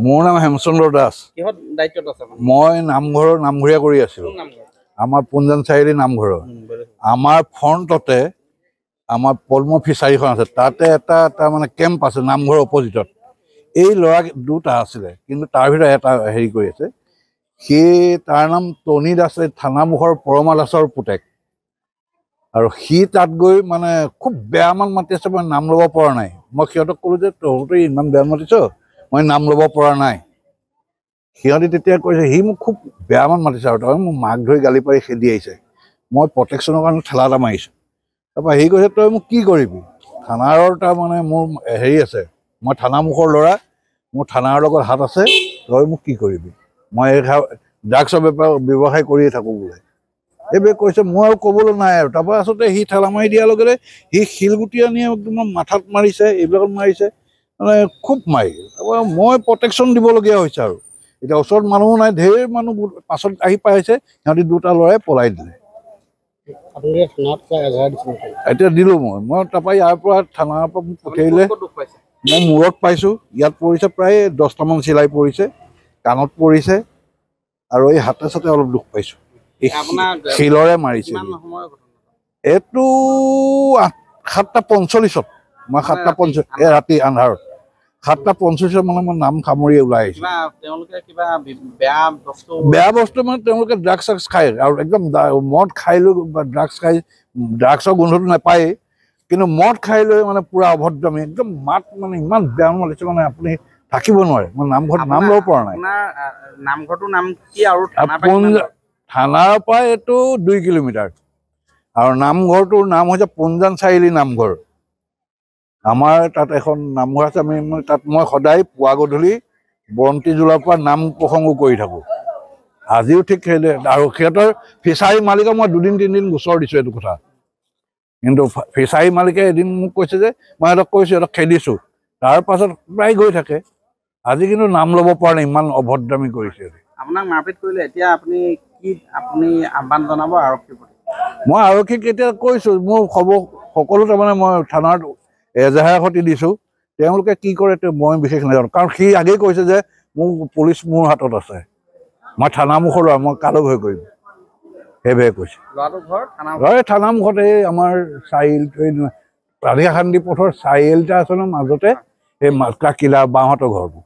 মোৰ নাম হেমচন্দ্ৰ দাস। কিহত দায়িত্বত আছে? মই নামঘৰীয়া কৰি আছিলোঁ। আমাৰ পুঞ্জান চাৰিআলি নামঘৰৰ আমাৰ ফ্ৰণ্টতে আমাৰ পদ্ম ফিচাৰীখন আছে, তাতে এটা মানে কেম্প আছে নামঘৰৰ অপজিটত। এই ল'ৰা দুটা আছিলে, কিন্তু তাৰ ভিতৰত এটা হেৰি কৰি আছে, তাৰ নাম টনি দাস, থানামুখৰ পৰমা দাসৰ পুতেক। আৰু সি তাত গৈ মানে খুব বেয়া মান মাতি আছে, মই নাম ল'ব পৰা নাই। মই সিহঁতক ক'লো যে তহঁতে ইমান বেয়া মাতিছ, মই নাম ল'ব পৰা নাই। সিহঁতে তেতিয়া কৈছে সি মোক খুব বেয়া মান মাতিছে, আৰু তাৰপৰা মোক মাক ধৰি গালি পাৰি খেদি আহিছে। মই প্ৰটেকশ্যনৰ কাৰণে ঠেলা এটা মাৰিছোঁ। তাৰপৰা সি কৈছে তই মোক কি কৰিবি? থানাৰ তাৰমানে মোৰ হেৰি আছে, মই থানামুখৰ ল'ৰা, মোৰ থানাৰ লগত হাত আছে, তই মোক কি কৰিবি? মই ড্ৰাগছৰ ব্যৱসায় কৰিয়ে থাকোঁ বোলে। এইবিলাক কৈছে, মই আৰু ক'বলৈ নাই আৰু। তাৰপৰা আচলতে সি ঠেলা মাৰি দিয়াৰ লগে লগে সি শিলগুটি আনি একদম মাথাত মাৰিছে, এইবিলাকত মাৰিছে, মানে খুব মাৰিছে। তাৰপৰা মই প্ৰটেকশ্যন দিবলগীয়া হৈছে আৰু। এতিয়া ওচৰত মানুহো নাই, ঢেৰ মানুহ পাছত আহি পাইছে, সিহঁতি দুটা ল'ৰাই পলাই দিলে। এতিয়া দিলোঁ মই তাৰপৰা ইয়াৰ পৰা থানাৰ পৰা মোক পঠিয়াইলে। মই মূৰত পাইছোঁ, ইয়াত পৰিছে প্ৰায় 10টামান চিলাই পৰিছে, কাণত পৰিছে, আৰু এই হাতে চাতে অলপ দুখ পাইছোঁ। শিলৰে মাৰিছে। এইটো 7:45, মই 7:45 ৰাতি আন্ধাৰত 7:45 মানে মই নাম সামৰি ওলাই আহিছোঁ। বেয়া বস্তু মানে তেওঁলোকে ড্ৰাগছ চাগছ খায়, আৰু একদম মদ খাই লৈ ড্ৰাগছ খাই, ড্ৰাগছৰ গোন্ধটো নাপায়েই, কিন্তু মদ খাই লৈ মানে পুৰা অভদ্ৰামী, একদম মাত মানে ইমান বেয়া মাতিছে মানে আপুনি থাকিব নোৱাৰে। মই নামঘৰত নাম ল'ব পৰা নাই। নামঘৰটোৰ নাম কি? আৰু থানাৰ পৰা এইটো 2 কিলোমিটাৰ, আৰু নামঘৰটোৰ নাম হৈছে পুঞ্জান চাৰিআলি নামঘৰ। আমাৰ তাত এখন নামঘৰ আছে, তাত মই সদায় পুৱা গধূলি বন্তি জ্বলাৰ পৰা নাম প্ৰসংগ কৰি থাকোঁ। আজিও ঠিক সেইদৰে। আৰু সিহঁতৰ ফিচাৰী মালিকক মই 2-3 দিন গোচৰ দিছোঁ এইটো কথা, কিন্তু ফিচাৰী মালিকে এদিন মোক কৈছে যে মই সিহঁতক কৈছোঁ, সিহঁতক খেদিছোঁ, তাৰ পাছত প্ৰায় গৈ থাকে। আজি কিন্তু নাম ল'ব পৰা নাই, ইমান অভদ্ৰামী কৰিছে। আপোনাক মাৰপিট কৰিলে, এতিয়া আপুনি আহ্বান জনাব আৰক্ষীৰ প্ৰতি? মই আৰক্ষীক এতিয়া কৈছোঁ, মোৰ সকলো তাৰমানে মই থানাত এজাহাৰ সতি দিছোঁ। তেওঁলোকে কি কৰে মই বিশেষ নাজানো, কাৰণ সি আগেই কৈছে যে পুলিচ মোৰ হাতত আছে, মই থানামুখৰ ল'ৰা, মই কালৈ ভয় কৰিম, সেইভাগে কৈছে। থানামুখত এই আমাৰ ৰাধিকা শান্তি পথৰ চাৰিআলিটা আছে ন, মাজতে এই কিলা বাহঁতৰ ঘৰবোৰ।